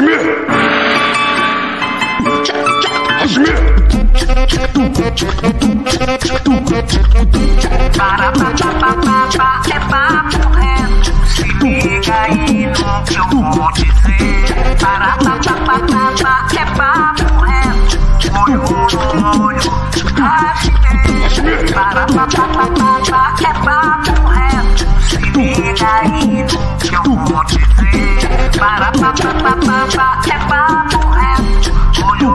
É papo reto, se liga aí no que eu vou dizer. É papo reto, olho no olho, é papo reto, se liga aí no que eu vou dizer. É papo reto, olho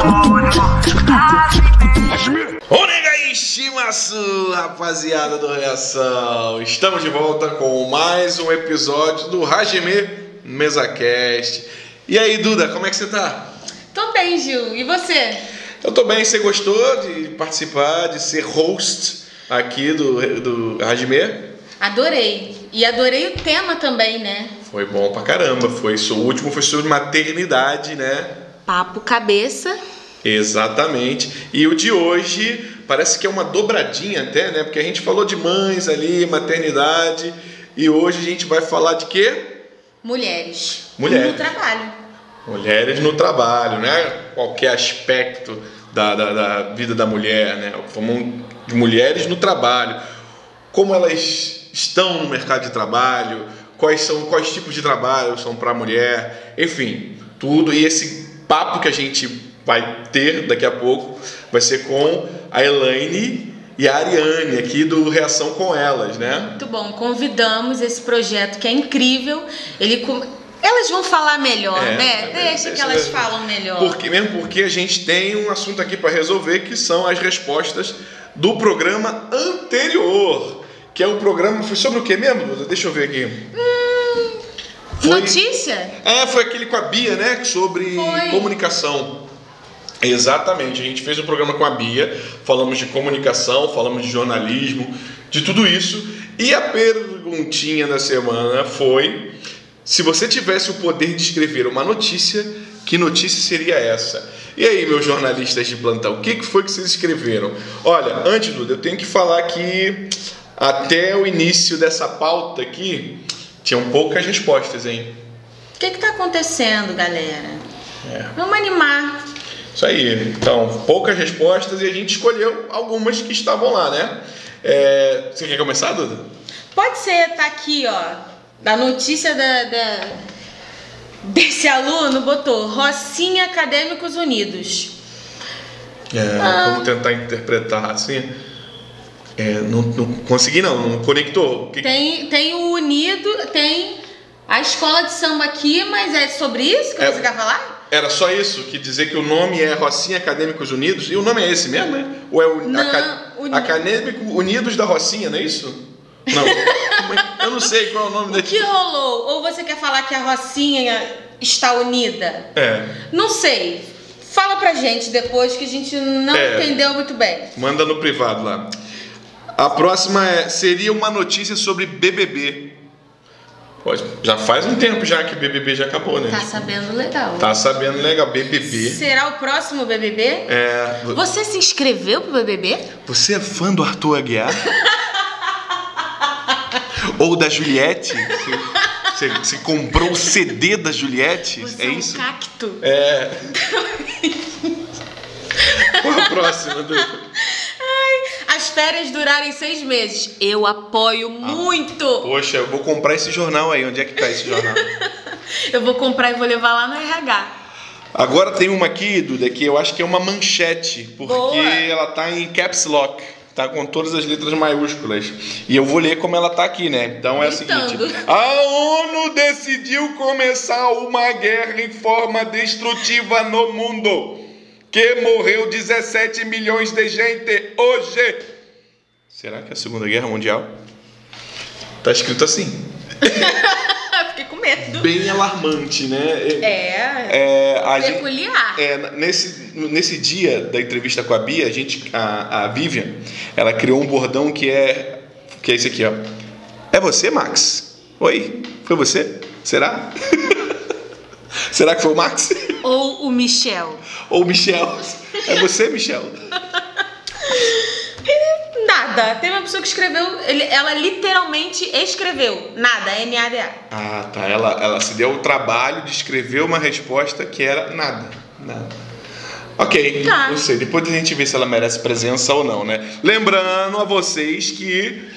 no olho, Estimaçu, rapaziada do Reação, estamos de volta com mais um episódio do Hajime MesaCast. E aí, Duda, como é que você tá? Tô bem, Gil, e você? Eu tô bem, você gostou de participar, de ser host aqui do Hajime? Adorei, e adorei o tema também, né? Foi bom pra caramba, o último foi sobre maternidade, né? Papo cabeça. Exatamente, e o de hoje parece que é uma dobradinha até, né? Porque a gente falou de mães ali, maternidade, e hoje a gente vai falar de quê? Mulheres. Mulheres. No trabalho. Mulheres no trabalho, né? Qualquer aspecto da vida da mulher, né? Falamos de mulheres no trabalho. Como elas estão no mercado de trabalho, quais tipos de trabalho são para a mulher, enfim, tudo. E esse papo que a gente vai ter daqui a pouco vai ser com a Elaine e a Ariane aqui do Reação com Elas, né? Muito bom, convidamos esse projeto que é incrível. Elas vão falar melhor, né? Deixa que elas falam melhor. Mesmo porque a gente tem um assunto aqui para resolver, que são as respostas do programa anterior, que é o programa... Foi sobre o que mesmo? Deixa eu ver aqui. Notícia? Foi aquele com a Bia, né? Sobre comunicação. Exatamente, a gente fez um programa com a Bia, falamos de comunicação, falamos de jornalismo, de tudo isso. E a perguntinha da semana foi: se você tivesse o poder de escrever uma notícia, que notícia seria essa? E aí, meus jornalistas de plantão, o que foi que vocês escreveram? Olha, antes, Duda, eu tenho que falar que até o início dessa pauta aqui, tinham poucas respostas, hein? O que tá acontecendo, galera? Vamos animar. Isso aí, então, poucas respostas e a gente escolheu algumas que estavam lá, né? Você quer começar, Duda? Pode ser, tá aqui, ó. Da notícia desse aluno, botou Rocinha Acadêmicos Unidos. Vamos tentar interpretar assim. Não consegui não conectou. Tem o Unido, tem a escola de samba aqui, mas é sobre isso que você quer falar? Era só isso? Que dizer que o nome é Rocinha Acadêmicos Unidos? E o nome é esse mesmo, né? Ou é Acadêmico Unidos da Rocinha, não é isso? Não. Eu não sei qual é o nome daqui. O que rolou? Ou você quer falar que a Rocinha está unida? Não sei. Fala pra gente depois, que a gente não entendeu muito bem. Manda no privado lá. A próxima seria uma notícia sobre BBB. Já faz um tempo já que o BBB já acabou, né? Tá sabendo legal. Tá sabendo legal, BBB. Será o próximo BBB? Você se inscreveu pro BBB? Você é fã do Arthur Aguiar? Ou da Juliette? Você comprou o CD da Juliette? Você é isso? Um cacto. Qual a próxima, Duda? As férias durarem 6 meses. Eu apoio muito. Poxa, eu vou comprar esse jornal aí. Onde é que tá esse jornal? Eu vou comprar e vou levar lá no RH. Agora tem uma aqui, Duda, que eu acho que é uma manchete, porque ela tá em caps lock, tá com todas as letras maiúsculas. E eu vou ler como ela tá aqui, né? Então é o seguinte: a ONU decidiu começar uma guerra em forma destrutiva no mundo, que morreu 17 milhões de gente hoje. Será que é a Segunda Guerra Mundial? Tá escrito assim. Fiquei com medo. Bem alarmante, né? Peculiar. Nesse dia da entrevista com a Bia, a Vivian, ela criou um bordão que é esse aqui, ó. É você, Max? Oi? Foi você? Será? Será que foi o Max? Ou o Michel? Ou o Michel. É você, Michel? Nada. nada. Teve uma pessoa que escreveu, ela literalmente escreveu nada, NADA. Ah, tá. Ela se deu o trabalho de escrever uma resposta que era nada. Ok, tá. Não sei. Depois a gente vê se ela merece presença ou não, né? Lembrando a vocês que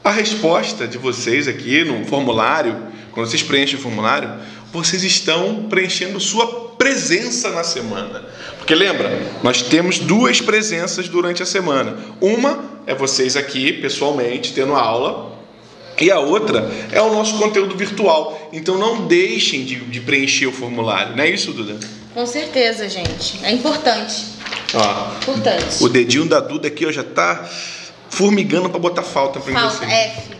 a resposta de vocês aqui no formulário, quando vocês preenchem o formulário, vocês estão preenchendo sua presença na semana. Porque lembra, nós temos 2 presenças durante a semana. Uma é vocês aqui, pessoalmente, tendo aula. E a outra é o nosso conteúdo virtual. Então não deixem de preencher o formulário. Não é isso, Duda? Com certeza, gente. É importante. Ó, importante. O dedinho da Duda aqui ó, já tá formigando para botar falta para vocês. Falta, F.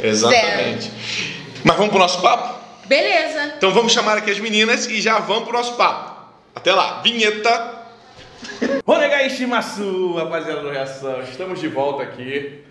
Exatamente. 0. Mas vamos pro nosso papo? Beleza. Então vamos chamar aqui as meninas e já vamos pro nosso papo. Até lá. Vinheta. Onegai Shimasu, rapaziada do Reação. Estamos de volta aqui,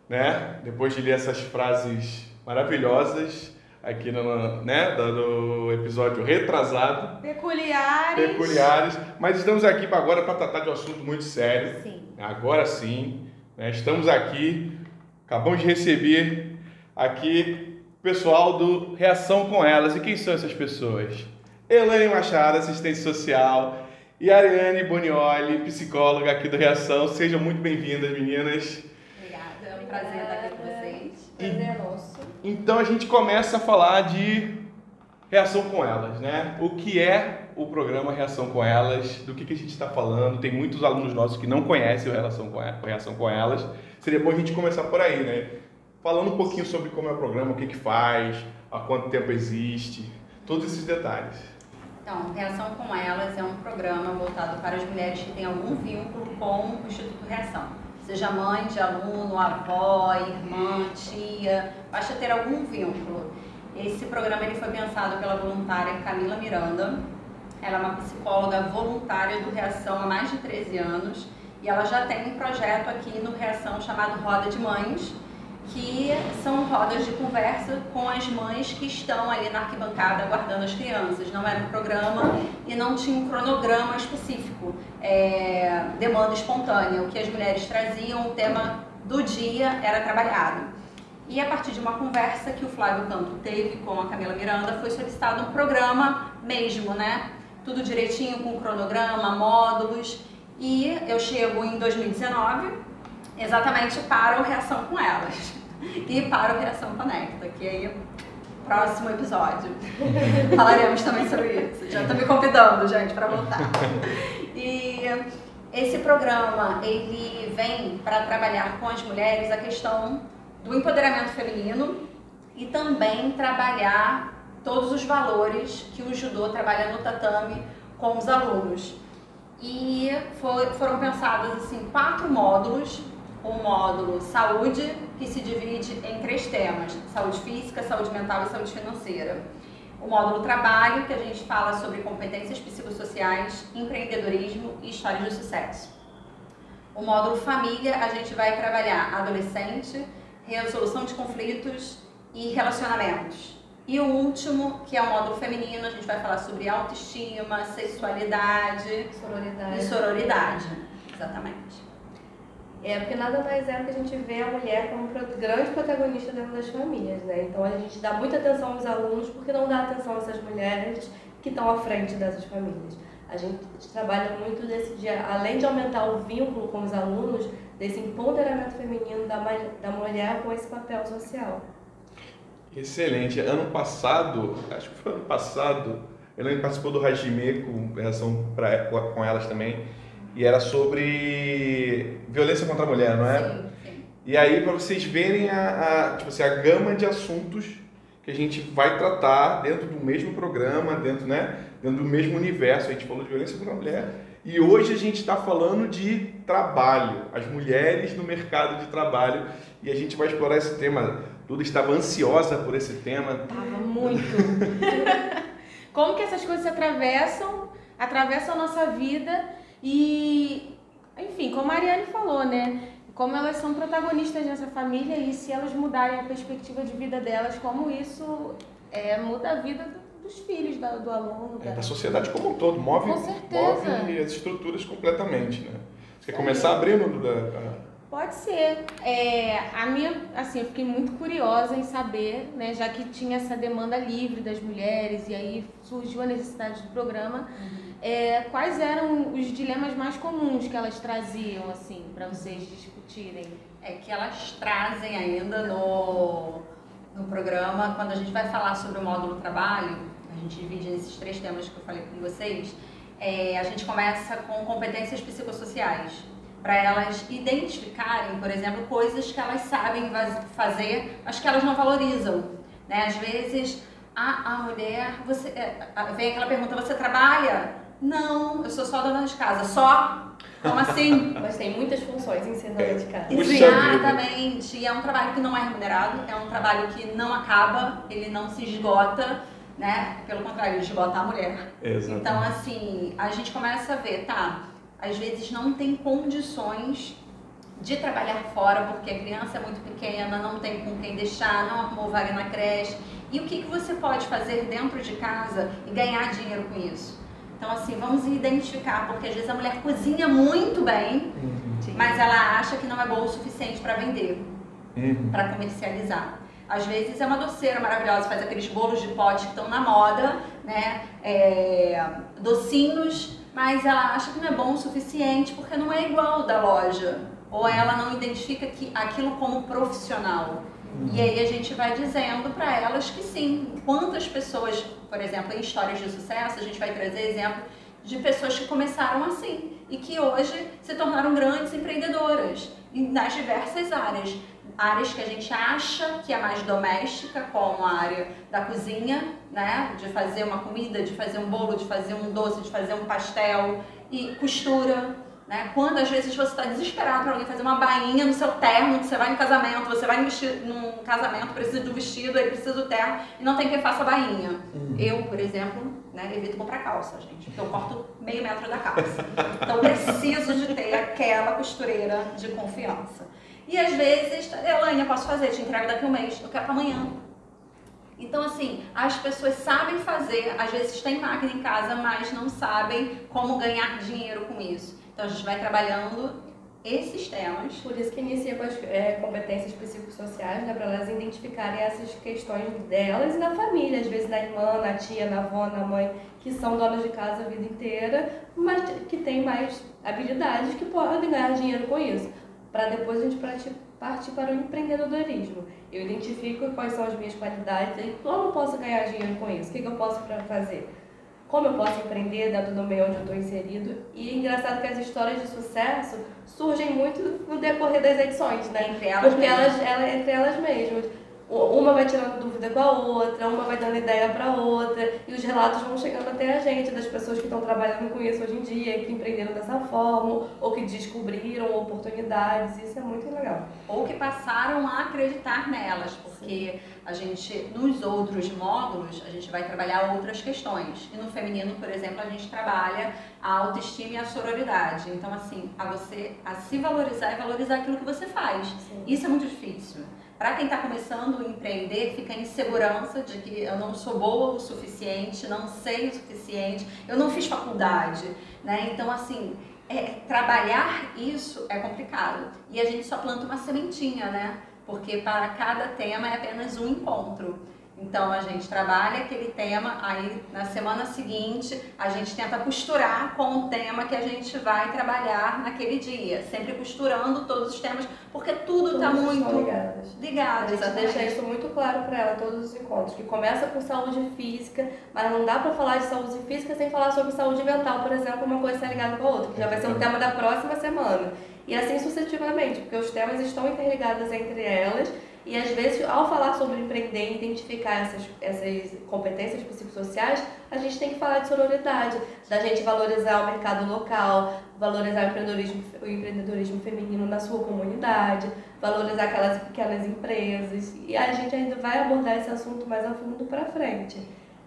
né? Depois de ler essas frases maravilhosas aqui no episódio retrasado. Peculiares. Mas estamos aqui agora para tratar de um assunto muito sério. Sim. Agora sim. Né? Estamos aqui, acabamos de receber aqui o pessoal do Reação com Elas. E quem são essas pessoas? Elaine Machado, assistente social, e Ariane Bonioli, psicóloga aqui do Reação. Sejam muito bem-vindas, meninas. Obrigada, é um prazer estar aqui com vocês. Prazer é nosso. Então a gente começa a falar de Reação com Elas, né? O que é o programa Reação com Elas, do que a gente está falando. Tem muitos alunos nossos que não conhecem o Reação com Elas. Seria bom a gente começar por aí, né? Falando um pouquinho sobre como é o programa, o que faz, há quanto tempo existe, todos esses detalhes. Então, Reação com Elas é um programa voltado para as mulheres que têm algum vínculo com o Instituto Reação. Seja mãe de aluno, avó, irmã, tia, basta ter algum vínculo. Esse programa ele foi pensado pela voluntária Camila Miranda. Ela é uma psicóloga voluntária do Reação há mais de 13 anos e ela já tem um projeto aqui no Reação chamado Roda de Mães, que são rodas de conversa com as mães que estão ali na arquibancada aguardando as crianças. Não era um programa e não tinha um cronograma específico, demanda espontânea. O que as mulheres traziam, o tema do dia era trabalhado. E a partir de uma conversa que o Flávio Canto teve com a Camila Miranda, foi solicitado um programa mesmo, né? Tudo direitinho, com cronograma, módulos. E eu chego em 2019, exatamente para o Reação com Elas e para o Reação Conecta, que aí próximo episódio falaremos também sobre isso. Já estou me convidando, gente, para voltar. E esse programa ele vem para trabalhar com as mulheres a questão do empoderamento feminino e também trabalhar todos os valores que o judô trabalha no tatame com os alunos. E foram pensados assim 4 módulos. O módulo saúde, que se divide em 3 temas: saúde física, saúde mental e saúde financeira. O módulo trabalho, que a gente fala sobre competências psicossociais, empreendedorismo e histórias de sucesso. O módulo família, a gente vai trabalhar adolescente, resolução de conflitos e relacionamentos. E o último, que é o módulo feminino, a gente vai falar sobre autoestima, sexualidade e sororidade. Exatamente. Porque nada mais é do que a gente vê a mulher como grande protagonista dentro das famílias, né? Então a gente dá muita atenção aos alunos porque não dá atenção a essas mulheres que estão à frente dessas famílias. A gente trabalha muito desse dia, além de aumentar o vínculo com os alunos, desse empoderamento feminino da mulher com esse papel social. Excelente. Ano passado, acho que foi ano passado, Elaine participou do Hajime com Reação com Elas também. E era sobre violência contra a mulher, não é? Sim, sim. E aí, para vocês verem a gama de assuntos que a gente vai tratar dentro do mesmo programa, dentro do mesmo universo. A gente falou de violência contra a mulher. E hoje a gente está falando de trabalho, as mulheres no mercado de trabalho. E a gente vai explorar esse tema. Duda estava ansiosa por esse tema. Estava muito. Como que essas coisas se atravessam a nossa vida. E, enfim, como a Ariane falou, né? Como elas são protagonistas nessa família e se elas mudarem a perspectiva de vida delas, como isso muda a vida dos filhos do aluno. Da sociedade como um todo, move as estruturas completamente, né? Você quer começar abrindo, Duda? Pode ser. Eu fiquei muito curiosa em saber, né, já que tinha essa demanda livre das mulheres e aí surgiu a necessidade do programa, quais eram os dilemas mais comuns que elas traziam, assim, para vocês discutirem? É que elas trazem ainda no programa, quando a gente vai falar sobre o módulo trabalho, a gente divide nesses 3 temas que eu falei com vocês, a gente começa com competências psicossociais, para elas identificarem, por exemplo, coisas que elas sabem fazer, mas que elas não valorizam, né? Às vezes, a mulher, vem aquela pergunta, você trabalha? Não, eu sou só dona de casa. Só? Como assim? Mas tem muitas funções em ser dona de casa. Exatamente, e é um trabalho que não é remunerado, é um trabalho que não acaba, ele não se esgota, né? Pelo contrário, ele esgota a mulher. Exatamente. Então, assim, a gente começa a ver, às vezes não tem condições de trabalhar fora porque a criança é muito pequena, não tem com quem deixar, não arrumou vaga na creche. E o que você pode fazer dentro de casa e ganhar dinheiro com isso? Então, assim, vamos identificar, porque às vezes a mulher cozinha muito bem, mas ela acha que não é boa o suficiente para vender, para comercializar. Às vezes é uma doceira maravilhosa, faz aqueles bolos de pote que estão na moda, né? Docinhos, mas ela acha que não é bom o suficiente porque não é igual da loja. Ou ela não identifica aquilo como profissional. E aí a gente vai dizendo para elas que sim. Quantas pessoas, por exemplo, em histórias de sucesso, a gente vai trazer exemplo de pessoas que começaram assim e que hoje se tornaram grandes empreendedoras nas diversas áreas. Áreas que a gente acha que é mais doméstica, como a área da cozinha, né? De fazer uma comida, de fazer um bolo, de fazer um doce, de fazer um pastel, e costura, né? Quando às vezes você está desesperado para alguém fazer uma bainha no seu terno, que você vai no casamento, você vai num casamento, precisa do vestido, aí precisa do terno, e não tem quem faça a bainha. Eu, por exemplo, né, evito comprar calça, gente, porque eu corto meio metro da calça. Então preciso de ter aquela costureira de confiança. E às vezes, Elaine, eu posso fazer, te entrego daqui a um mês, eu quero para amanhã. Então, assim, as pessoas sabem fazer, às vezes tem máquina em casa, mas não sabem como ganhar dinheiro com isso. Então, a gente vai trabalhando esses temas. Por isso que inicia com as competências psicossociais, né, para elas identificarem essas questões delas e na família, às vezes na irmã, na tia, na avó, na mãe, que são donas de casa a vida inteira, mas que têm mais habilidades que podem ganhar dinheiro com isso. Para depois a gente partir para o empreendedorismo. Eu identifico quais são as minhas qualidades e como eu posso ganhar dinheiro com isso, o que eu posso fazer, como eu posso empreender dentro do meio onde eu estou inserido. E é engraçado que as histórias de sucesso surgem muito no decorrer das edições, né? Entre elas mesmas. Entre elas mesmas. Uma vai tirando dúvida com a outra, uma vai dando ideia para outra, e os relatos vão chegando até a gente, das pessoas que estão trabalhando com isso hoje em dia, que empreenderam dessa forma, ou que descobriram oportunidades, isso é muito legal. Ou que passaram a acreditar nelas, porque a gente, nos outros módulos, a gente vai trabalhar outras questões. E no feminino, por exemplo, a gente trabalha a autoestima e a sororidade. Então, assim, a se valorizar e valorizar aquilo que você faz. Sim. Isso é muito difícil. Para quem está começando a empreender, fica em insegurança de que eu não sou boa o suficiente, não sei o suficiente, eu não fiz faculdade, né? Então, assim, trabalhar isso é complicado. E a gente só planta uma sementinha, né? Porque para cada tema é apenas um encontro. Então, a gente trabalha aquele tema, aí na semana seguinte a gente tenta costurar com o tema que a gente vai trabalhar naquele dia. Sempre costurando todos os temas, porque tudo está muito ligado. A gente deixa isso muito claro para ela, todos os encontros, que começa com saúde física, mas não dá para falar de saúde física sem falar sobre saúde mental, por exemplo, uma coisa está ligada com a outra, que já vai ser o tema da próxima semana. E assim sucessivamente, porque os temas estão interligados entre elas. E às vezes, ao falar sobre empreender e identificar essas competências psicossociais, a gente tem que falar de sororidade, da gente valorizar o mercado local, valorizar o empreendedorismo feminino na sua comunidade, valorizar aquelas pequenas empresas. E a gente ainda vai abordar esse assunto mais a fundo para frente.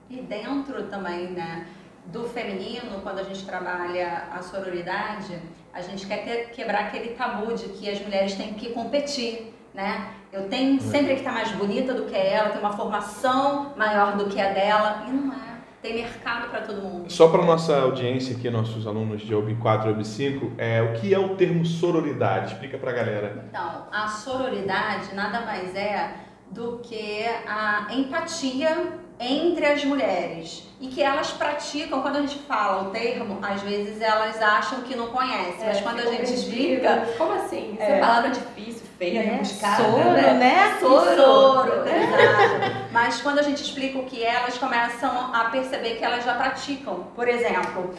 E dentro também, né, do feminino, quando a gente trabalha a sororidade, a gente quer quebrar aquele tabu de que as mulheres têm que competir, né? Eu tenho sempre que estar mais bonita do que ela, ter uma formação maior do que a dela, e não é. tem mercado para todo mundo. Só para nossa audiência aqui, nossos alunos de OB 4 e OB 5, o que é o termo sororidade? Explica para a galera. Então, a sororidade nada mais é do que a empatia entre as mulheres e que elas praticam. Quando a gente fala o termo, às vezes elas acham que não conhecem, mas quando a gente explica... Como assim? Isso é palavra difícil, feia, rebuscada, Soro, né? Soro, exato. Mas quando a gente explica o que é, elas começam a perceber que elas já praticam. Por exemplo,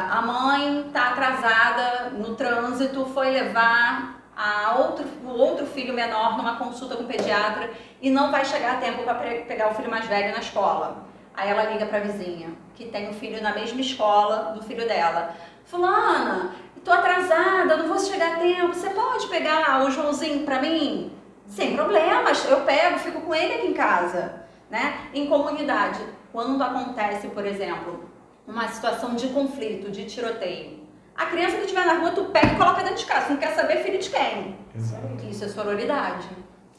a mãe está atrasada no trânsito, foi levar o outro filho menor numa consulta com o pediatra e não vai chegar a tempo para pegar o filho mais velho na escola. Aí ela liga para a vizinha, que tem um filho na mesma escola do filho dela. Fulana, tô atrasada, não vou chegar a tempo, você pode pegar o Joãozinho para mim? Sem problemas, eu pego, fico com ele aqui em casa, né? Em comunidade, quando acontece, por exemplo, uma situação de conflito, de tiroteio, a criança que estiver na rua, tu pega e coloca dentro de casa, tu não quer saber filho de quem. Exato. Isso é sororidade,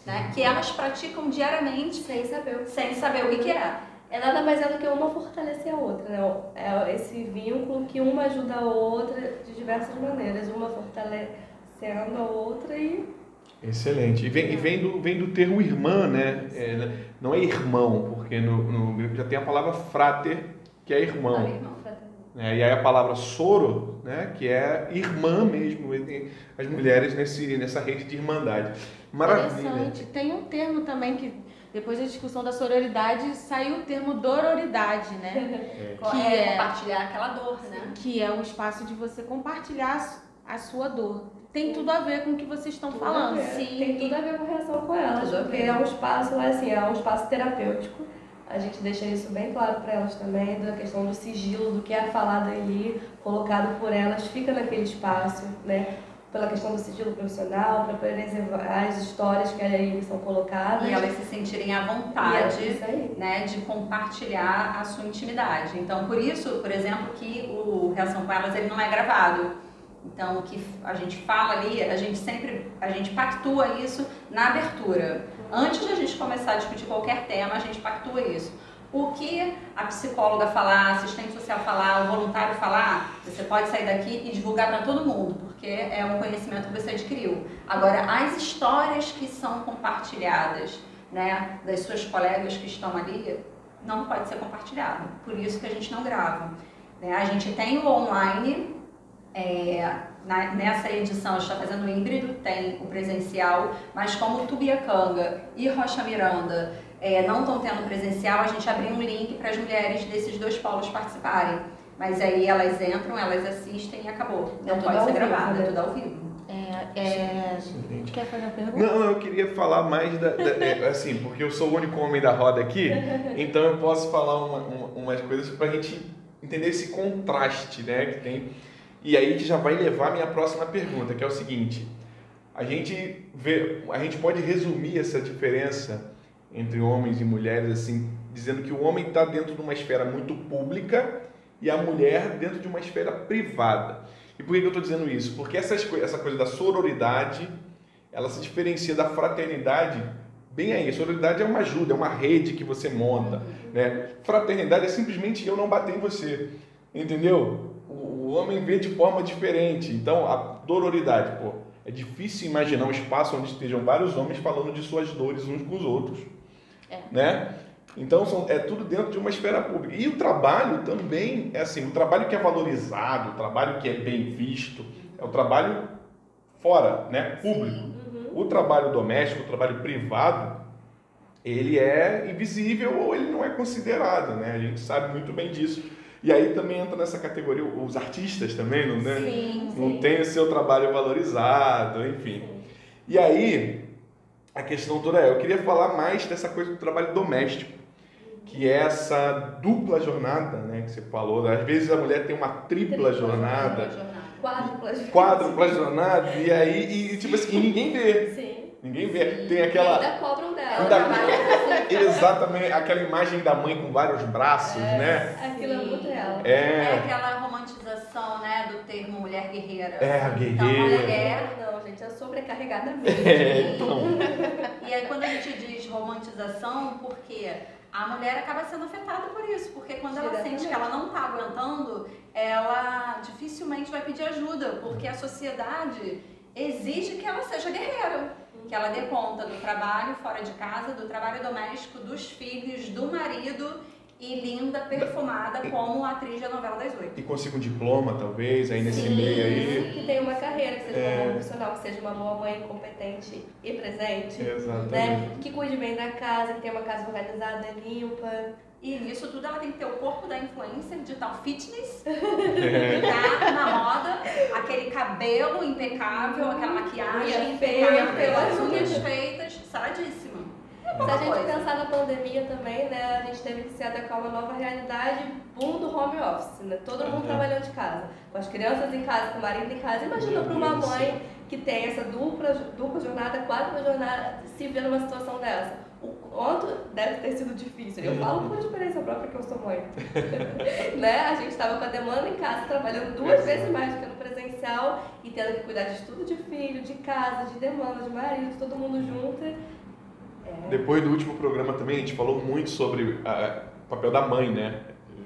né? Que elas praticam diariamente Sem saber o que é. É nada mais é do que uma fortalecer a outra, né? É esse vínculo que uma ajuda a outra de diversas maneiras, uma fortalecendo a outra e... Excelente. E vem do termo irmã, né? Não é irmão, porque no grego já tem a palavra frater, que é irmão. E aí a palavra soro, né, que é irmã mesmo, as mulheres nessa rede de irmandade. Maravilha. Interessante. Tem um termo também que, depois da discussão da sororidade, saiu o termo dororidade, né? Que é compartilhar aquela dor, né? Que é um espaço de você compartilhar a sua dor. Tem tudo a ver com o que vocês estão falando. Sim, tem tudo a ver com relação com elas, porque é um espaço, assim, é um espaço terapêutico. A gente deixa isso bem claro para elas também, da questão do sigilo, do que é falado ali, colocado por elas, fica naquele espaço, né? Pela questão do sigilo profissional, para preservar as histórias que ali são colocadas. E elas se sentirem à vontade, né, de compartilhar a sua intimidade. Então, por isso, por exemplo, que o Reação com Elas ele não é gravado. Então, o que a gente fala ali, a gente pactua isso na abertura. Antes de a gente começar a discutir qualquer tema, a gente pactua isso. O que a psicóloga falar, a assistente social falar, o voluntário falar, você pode sair daqui e divulgar para todo mundo, porque é um conhecimento que você adquiriu. Agora, as histórias que são compartilhadas, né, das suas colegas que estão ali, não pode ser compartilhado. Por isso que a gente não grava. Né? A gente tem o online. Nessa edição a gente está fazendo o híbrido, tem o presencial, mas como Tubiacanga e Rocha Miranda não estão tendo presencial, a gente abriu um link para as mulheres desses dois polos participarem. Mas aí elas entram, elas assistem e acabou. Não pode ser gravado, é tudo ao vivo. Quer fazer uma pergunta? Não, eu queria falar mais assim, porque eu sou o único homem da roda aqui, então eu posso falar umas coisas para a gente entender esse contraste, né, que tem. E aí que já vai levar a minha próxima pergunta, que é o seguinte: a gente pode resumir essa diferença entre homens e mulheres assim, dizendo que o homem está dentro de uma esfera muito pública e a mulher dentro de uma esfera privada. E por que eu estou dizendo isso? Porque essa coisa da sororidade, ela se diferencia da fraternidade bem aí. Sororidade é uma ajuda, é uma rede que você monta, né? Fraternidade é simplesmente eu não bater em você, entendeu? O homem vê de forma diferente. Então, a dororidade, é difícil imaginar um espaço onde estejam vários homens falando de suas dores uns com os outros, né? Então, é tudo dentro de uma esfera pública. E o trabalho também é assim, o trabalho que é valorizado, o trabalho que é bem visto, é o trabalho fora, né? Público. O trabalho doméstico, o trabalho privado, ele é invisível ou ele não é considerado, né? A gente sabe muito bem disso. E aí também entra nessa categoria os artistas também, não, né? Não tem o seu trabalho valorizado, enfim. E aí, a questão toda eu queria falar mais dessa coisa do trabalho doméstico, que é essa dupla jornada, né, que você falou. Às vezes a mulher tem uma tripla jornada, quádrupla jornada, e aí, tipo assim, ninguém vê. Sim. Ninguém vê. Tem aquela... Ainda cobram dela. Exatamente, aquela imagem da mãe com vários braços, né? Aquilo é muito real. É aquela romantização, né, do termo mulher guerreira. A guerreira. Então, a mulher... Não, gente, é sobrecarregada mesmo. Então. E aí, quando a gente diz romantização, porque a mulher acaba sendo afetada por isso, porque quando ela sente que ela não está aguentando, ela dificilmente vai pedir ajuda, porque a sociedade exige que ela seja guerreira, que ela dê conta do trabalho fora de casa, do trabalho doméstico, dos filhos, do marido e linda, perfumada como atriz da novela das 8. E consiga um diploma, talvez, aí nesse meio aí. Que tenha uma carreira, que seja uma boa profissional, que seja uma boa mãe, competente e presente. Exatamente. Né? Que cuide bem da casa, que tenha uma casa organizada, limpa. E nisso tudo ela tem que ter o corpo da influencer, digital fitness, tá na moda, aquele cabelo impecável, aquela maquiagem impecável, as unhas feitas, saradíssima. Se a gente pensar na pandemia também, né, a gente teve que se adequar a uma nova realidade, boom do home office, né? Todo mundo trabalhando de casa, com as crianças em casa, com o marido em casa. Imagina para uma mãe que tem essa dupla jornada, 4 jornadas, se vê numa situação dessa. O quanto deve ter sido difícil. Eu falo por experiência própria que eu sou mãe. Né? A gente estava com a demanda em casa, trabalhando 2 vezes mais do que no presencial e tendo que cuidar de estudo de filho, de casa, de demanda, de marido, todo mundo junto. Depois do último programa também, a gente falou muito sobre o papel da mãe, né?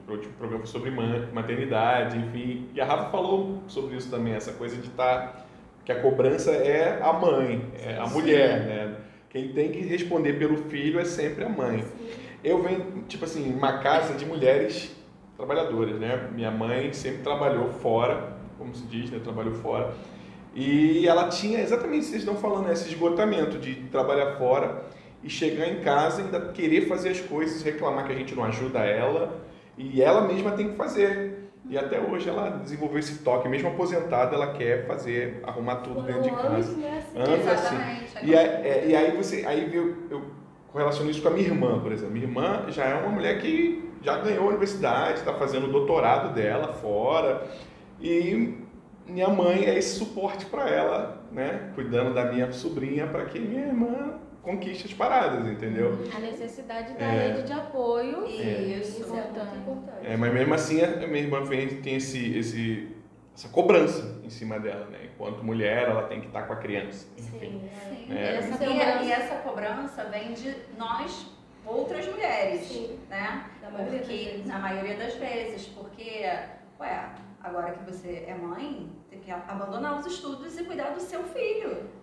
O último programa foi sobre maternidade, enfim. E a Rafa falou sobre isso também, essa coisa de que a cobrança é a mãe, é a mulher, né? Quem tem que responder pelo filho é sempre a mãe. Eu venho, tipo assim, uma casa de mulheres trabalhadoras, né? Minha mãe sempre trabalhou fora, como se diz, né? Trabalhou fora. E ela tinha exatamente isso que vocês estão falando, né? Esse esgotamento de trabalhar fora e chegar em casa e ainda querer fazer as coisas, reclamar que a gente não ajuda ela, e ela mesma tem que fazer. E até hoje ela desenvolveu esse toque, mesmo aposentada, ela quer arrumar tudo dentro de casa. Anos assim. E aí eu correlaciono isso com a minha irmã, por exemplo. Minha irmã já é uma mulher que já ganhou a universidade, está fazendo o doutorado dela fora, e minha mãe é esse suporte para ela, né? Cuidando da minha sobrinha para que minha irmã conquiste as paradas, entendeu? A necessidade da rede de apoio. Isso é muito importante. Mas mesmo assim, a minha irmã tem essa cobrança em cima dela, né? Enquanto mulher, ela tem que estar com a criança. Enfim. Sim. E essa cobrança vem de nós, outras mulheres, né? Na maioria das vezes, porque, agora que você é mãe, tem que abandonar os estudos e cuidar do seu filho.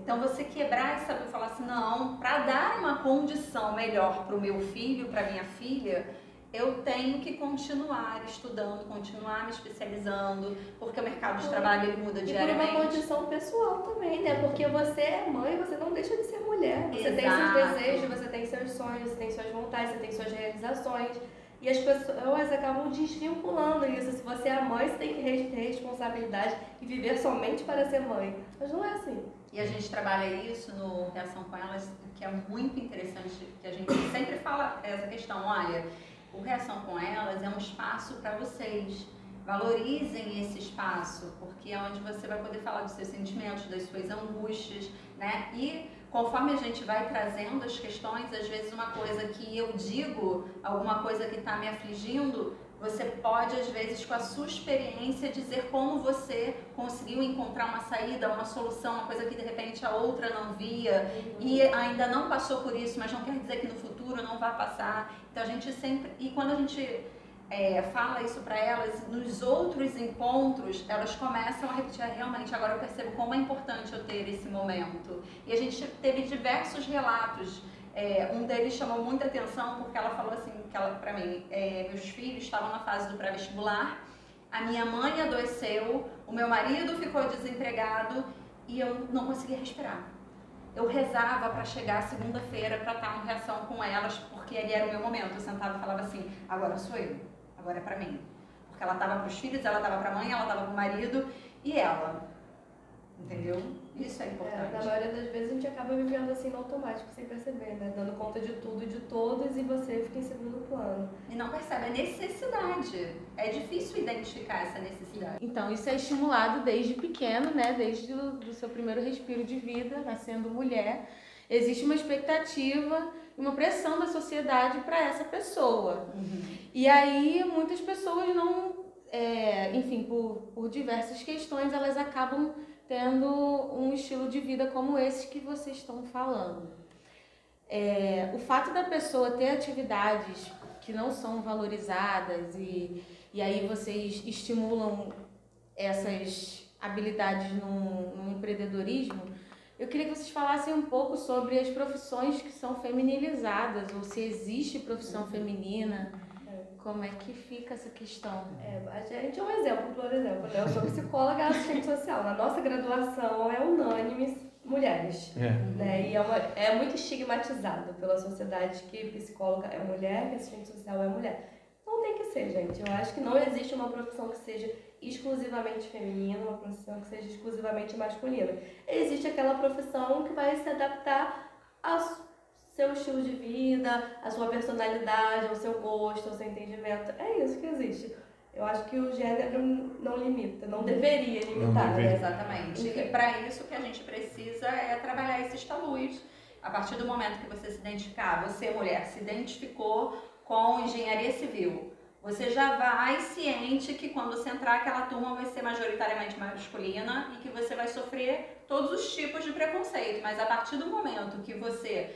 Então você quebrar e saber falar assim, não, para dar uma condição melhor para o meu filho, para minha filha, eu tenho que continuar estudando, continuar me especializando, porque o mercado de trabalho ele muda diariamente. E por uma condição pessoal também, né? Porque você é mãe, você não deixa de ser mulher. Você tem seus desejos, você tem seus sonhos, você tem suas vontades, você tem suas realizações. E as pessoas acabam desvinculando isso. Se você é mãe, você tem que ter responsabilidade e viver somente para ser mãe. Mas não é assim. E a gente trabalha isso no Reação com Elas, que é muito interessante, que a gente sempre fala essa questão, olha, o Reação com Elas é um espaço para vocês. Valorizem esse espaço, porque é onde você vai poder falar dos seus sentimentos, das suas angústias, né? E conforme a gente vai trazendo as questões, às vezes uma coisa que eu digo, alguma coisa que está me afligindo, você pode, às vezes, com a sua experiência, dizer como você conseguiu encontrar uma saída, uma solução, uma coisa que de repente a outra não via e ainda não passou por isso, mas não quer dizer que no futuro não vai passar. Então a gente sempre... E quando a gente fala isso para elas, nos outros encontros, elas começam a repetir, realmente, agora eu percebo como é importante eu ter esse momento. E a gente teve diversos relatos. Um deles chamou muita atenção porque ela falou assim, que ela, para mim, meus filhos estavam na fase do pré-vestibular, a minha mãe adoeceu, o meu marido ficou desempregado e eu não conseguia respirar. Eu rezava para chegar segunda-feira para estar em reação com elas, porque ali era o meu momento. Eu sentava e falava assim, agora sou eu, agora é para mim. Porque ela estava para os filhos, ela estava para a mãe, ela estava para o marido e ela. Entendeu? Isso é importante. Na maioria das vezes a gente acaba vivendo assim no automático, sem perceber, né? Dando conta de tudo e de todos e você fica em segundo plano. E não percebe a necessidade. É difícil identificar essa necessidade. Então, isso é estimulado desde pequeno, né? Desde o seu primeiro respiro de vida, nascendo mulher. Existe uma expectativa e uma pressão da sociedade para essa pessoa. E aí, muitas pessoas não... enfim, por diversas questões, elas acabam tendo um estilo de vida como esse que vocês estão falando. o fato da pessoa ter atividades que não são valorizadas e aí vocês estimulam essas habilidades no empreendedorismo, eu queria que vocês falassem um pouco sobre as profissões que são feminilizadas, ou se existe profissão feminina, como é que fica essa questão? A gente é um exemplo, por exemplo, né? Eu sou psicóloga e assistente social. Na nossa graduação é unânime mulheres, né? E é muito estigmatizado pela sociedade que psicóloga é mulher, que assistente social é mulher. Não tem que ser, gente. Eu acho que não existe uma profissão que seja exclusivamente feminina, uma profissão que seja exclusivamente masculina. Existe aquela profissão que vai se adaptar ao seu estilo de vida, à sua personalidade, ao seu gosto, ao seu entendimento. É isso que existe. Eu acho que o gênero não limita, não deveria limitar. Né? Exatamente. E para isso que a gente precisa é trabalhar esses tabus. A partir do momento que você se identificar, você, mulher, se identificou com engenharia civil, você já vai ciente que quando você entrar, aquela turma vai ser majoritariamente masculina e que você vai sofrer todos os tipos de preconceito. Mas a partir do momento que você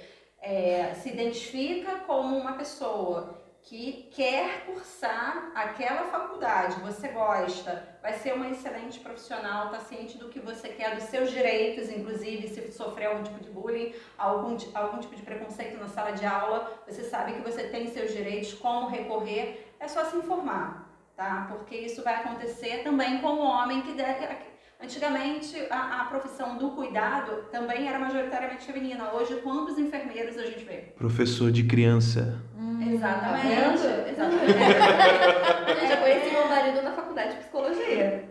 se identifica como uma pessoa que quer cursar aquela faculdade, você gosta, vai ser uma excelente profissional, está ciente do que você quer, dos seus direitos, inclusive se sofrer algum tipo de bullying, algum tipo de preconceito na sala de aula, você sabe que você tem seus direitos, como recorrer, é só se informar, tá? Porque isso vai acontecer também com o homem que deve... Antigamente, a profissão do cuidado também era majoritariamente feminina. Hoje, quantos enfermeiros a gente vê? Professor de criança. Exatamente. Eu já conheci meu marido na faculdade de psicologia.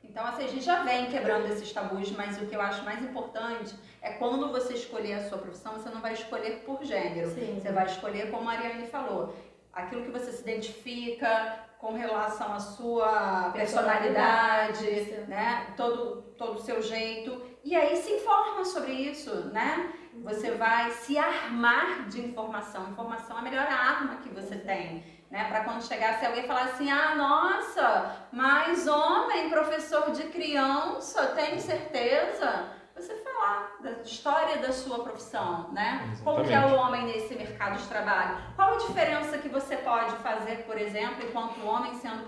Então, assim, a gente já vem quebrando esses tabus, mas o que eu acho mais importante é quando você escolher a sua profissão, você não vai escolher por gênero. Sim. Você vai escolher, como a Ariane falou, aquilo que você se identifica com relação à sua personalidade, né? Todo o seu jeito. E aí se informa sobre isso, né? Você vai se armar de informação. Informação é a melhor arma que você tem, né? Para quando chegar, se alguém falar assim, nossa, mas homem, professor de criança, tem certeza? Você falar da história da sua profissão, né? Exatamente. Como que é o homem nesse mercado de trabalho? Qual a diferença que você pode fazer, por exemplo, enquanto homem sendo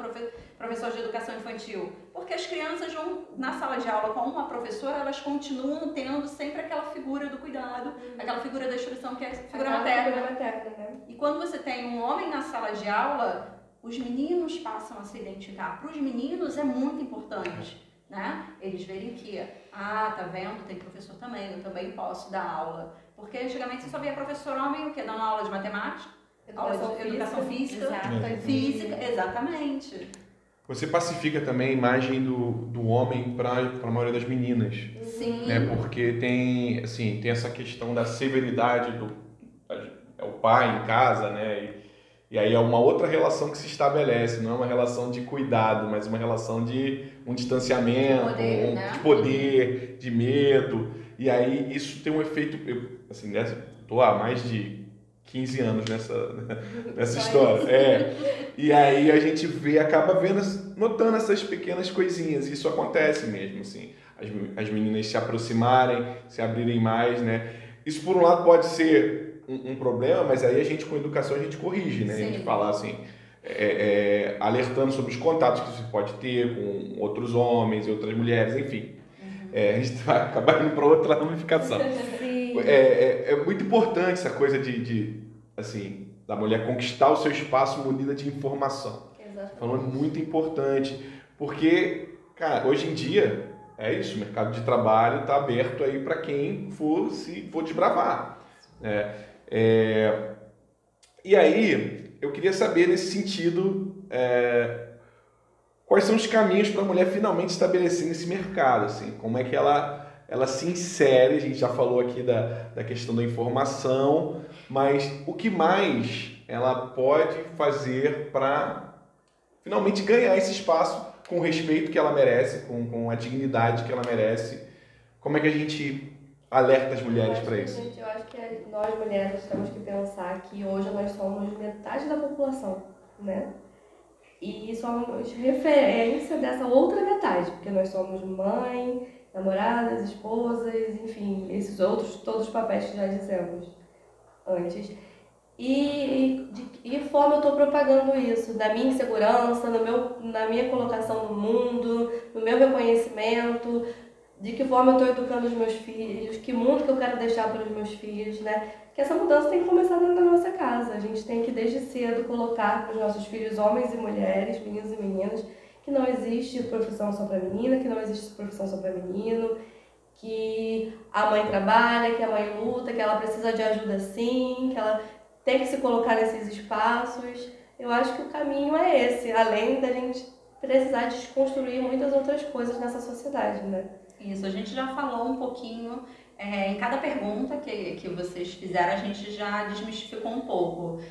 professor de educação infantil? Porque as crianças vão na sala de aula com uma professora, elas continuam tendo sempre aquela figura do cuidado, aquela figura da instrução que é a figura materna. Né? E quando você tem um homem na sala de aula, os meninos passam a se identificar. Para os meninos é muito importante, né? Eles verem que, tá vendo, tem professor também, eu também posso dar aula. Porque antigamente você só via professor homem, o quê? Dando aula de matemática, educação física, física, exatamente. Você pacifica também a imagem do homem para a maioria das meninas. Sim. Né? Porque tem essa questão da severidade é o pai em casa, né? E aí é uma outra relação que se estabelece, não é uma relação de cuidado, mas uma relação de um distanciamento, de poder, de medo. E aí isso tem um efeito, estou há mais de 15 anos nessa história. E aí a gente acaba notando essas pequenas coisinhas, e isso acontece mesmo, assim, as meninas se aproximarem, se abrirem mais, né? Isso por um lado pode ser um problema, mas aí a gente com educação a gente corrige, né? Sim. A gente fala assim, alertando sobre os contatos que você pode ter com outros homens e outras mulheres, enfim. A gente vai acabar indo para outra ramificação. É muito importante essa coisa da mulher conquistar o seu espaço munida de informação. Exatamente. Falando muito importante, porque, cara, hoje em dia é isso, o mercado de trabalho está aberto aí para quem for desbravar. E aí, eu queria saber nesse sentido, quais são os caminhos para a mulher finalmente estabelecer nesse mercado, assim, como é que ela se insere. A gente já falou aqui da questão da informação, mas o que mais ela pode fazer para finalmente ganhar esse espaço com o respeito que ela merece, com a dignidade que ela merece? Como é que a gente alerta as mulheres para isso? Eu acho que nós mulheres temos que pensar que hoje nós somos metade da população, né? E somos referência dessa outra metade, porque nós somos mãe, namoradas, esposas, enfim, esses outros, todos os papéis que já dissemos antes. E de que forma eu estou propagando isso? Da minha insegurança, na minha colocação no mundo, no meu reconhecimento, de que forma eu estou educando os meus filhos, que mundo que eu quero deixar para os meus filhos, né? Que essa mudança tem que começar dentro da nossa casa. A gente tem que, desde cedo, colocar para os nossos filhos, homens e mulheres, meninos e meninas, que não existe profissão só para menina, que não existe profissão só para menino, que a mãe trabalha, que a mãe luta, que ela precisa de ajuda sim, que ela tem que se colocar nesses espaços. Eu acho que o caminho é esse, além da gente precisar desconstruir muitas outras coisas nessa sociedade, né? Isso, a gente já falou um pouquinho, em cada pergunta que vocês fizeram, a gente já desmistificou um pouco.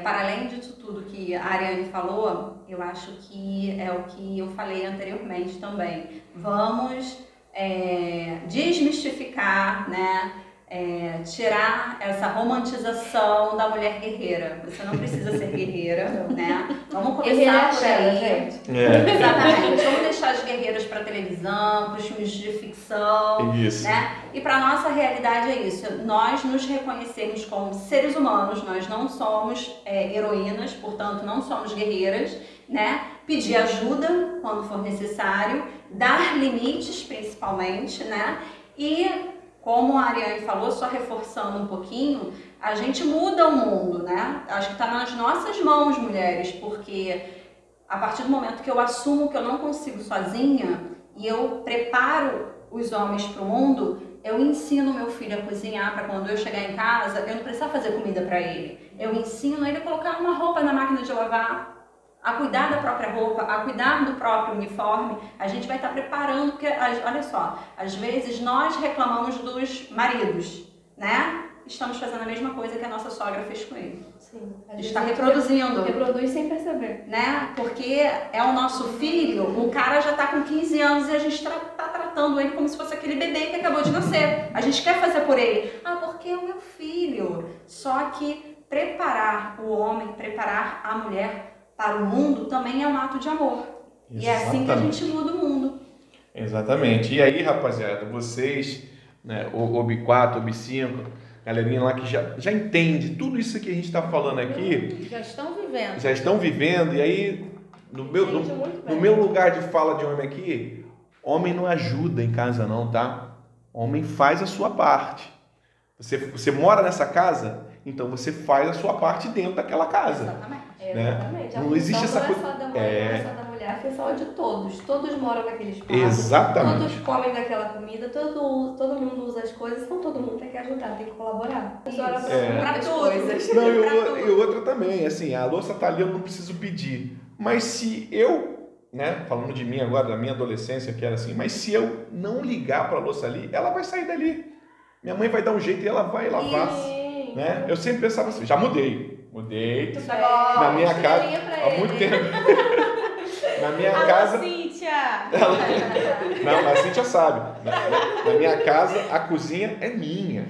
Para além disso tudo que a Ariane falou, eu acho que é o que eu falei anteriormente também. Vamos desmistificar, né? Tirar essa romantização da mulher guerreira. Você não precisa ser guerreira, né? Vamos começar por aí. Gente. Exatamente. Vamos deixar as guerreiras para televisão, para os filmes de ficção, Isso. né? E para nossa realidade é isso. Nós nos reconhecemos como seres humanos. Nós não somos heroínas, portanto não somos guerreiras, né? Pedir ajuda quando for necessário, dar limites principalmente, né? E como a Ariane falou, só reforçando um pouquinho, a gente muda o mundo, né? Acho que está nas nossas mãos, mulheres, porque a partir do momento que eu assumo que eu não consigo sozinha e eu preparo os homens para o mundo, eu ensino meu filho a cozinhar para quando eu chegar em casa, eu não precisar fazer comida para ele. Eu ensino ele a colocar uma roupa na máquina de lavar, a cuidar da própria roupa, a cuidar do próprio uniforme. A gente vai estar preparando, porque, olha só, às vezes nós reclamamos dos maridos, né? Estamos fazendo a mesma coisa que a nossa sogra fez com ele. Sim. Está reproduzindo. Reproduz sem perceber. Né? Porque é o nosso filho, o cara já está com 15 anos e a gente está tratando ele como se fosse aquele bebê que acabou de nascer. A gente quer fazer por ele. Porque é o meu filho. Só que preparar o homem, preparar a mulher para o mundo também é um ato de amor. Exatamente. E é assim que a gente muda o mundo. Exatamente. E aí, rapaziada, vocês, né, o OB4, OB5, galerinha lá que já entende tudo isso que a gente está falando aqui. Já estão vivendo. Já estão vivendo. E aí, no meu lugar de fala de homem aqui, homem não ajuda em casa não, tá? Homem faz a sua parte. Você mora nessa casa, então você faz a sua parte dentro daquela casa. Exatamente. Né? Exatamente. Não existe essa coisa. Não é só da mãe, não é só da mulher, a função é de todos. Todos moram naquele espaço. Exatamente. Todos comem daquela comida, todo mundo usa as coisas, então todo mundo tem que ajudar, tem que colaborar. Para coisas. Não, e outra também, assim, a louça tá ali, eu não preciso pedir. Mas se eu, né, falando de mim agora, da minha adolescência, que era assim, mas se eu não ligar para a louça ali, ela vai sair dali. Minha mãe vai dar um jeito e ela vai lavar. Né? Eu sempre pensava assim, já mudei na minha casa há muito tempo. Na minha casa. Cíntia! Não, a Cíntia sabe. Na minha casa a cozinha é minha.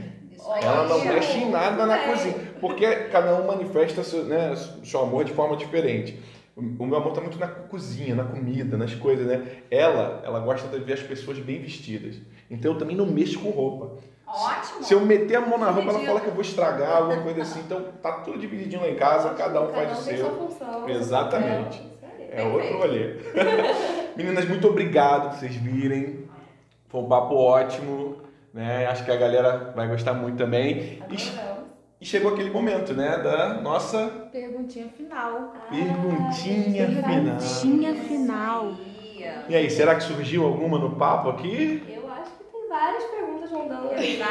Ela não mexe em nada na cozinha, porque cada um manifesta seu amor de forma diferente. O meu amor está muito na cozinha, na comida, nas coisas, né? Ela gosta de ver as pessoas bem vestidas. Então eu também não mexo com roupa. Ótimo. Se eu meter a mão na roupa, ela fala que eu vou estragar, alguma coisa assim. Então tá tudo divididinho lá em casa, cada um faz o seu. Função, exatamente. É outro rolê. Meninas, muito obrigado por vocês virem. Foi um papo ótimo, né? Acho que a galera vai gostar muito também. E chegou aquele momento, né? Da nossa perguntinha final. Perguntinha final. E aí, será que surgiu alguma no papo aqui? Eu acho que tem várias perguntas rondando aqui, né?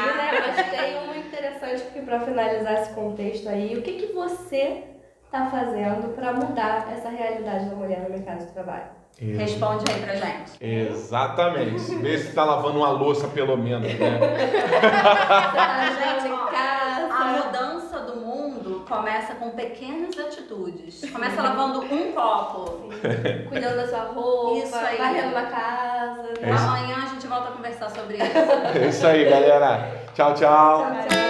Mas tem uma interessante que, para finalizar esse contexto aí, o que você está fazendo para mudar essa realidade da mulher no mercado de trabalho? Responde aí pra gente. Exatamente. Vê se tá lavando uma louça pelo menos, né? Gente, a mudança do mundo começa com pequenas atitudes. Começa lavando um copo. Cuidando da sua roupa, isso aí. varrendo uma casa. Amanhã a gente volta a conversar sobre isso. É isso aí, galera. Tchau, tchau. Tchau, tchau.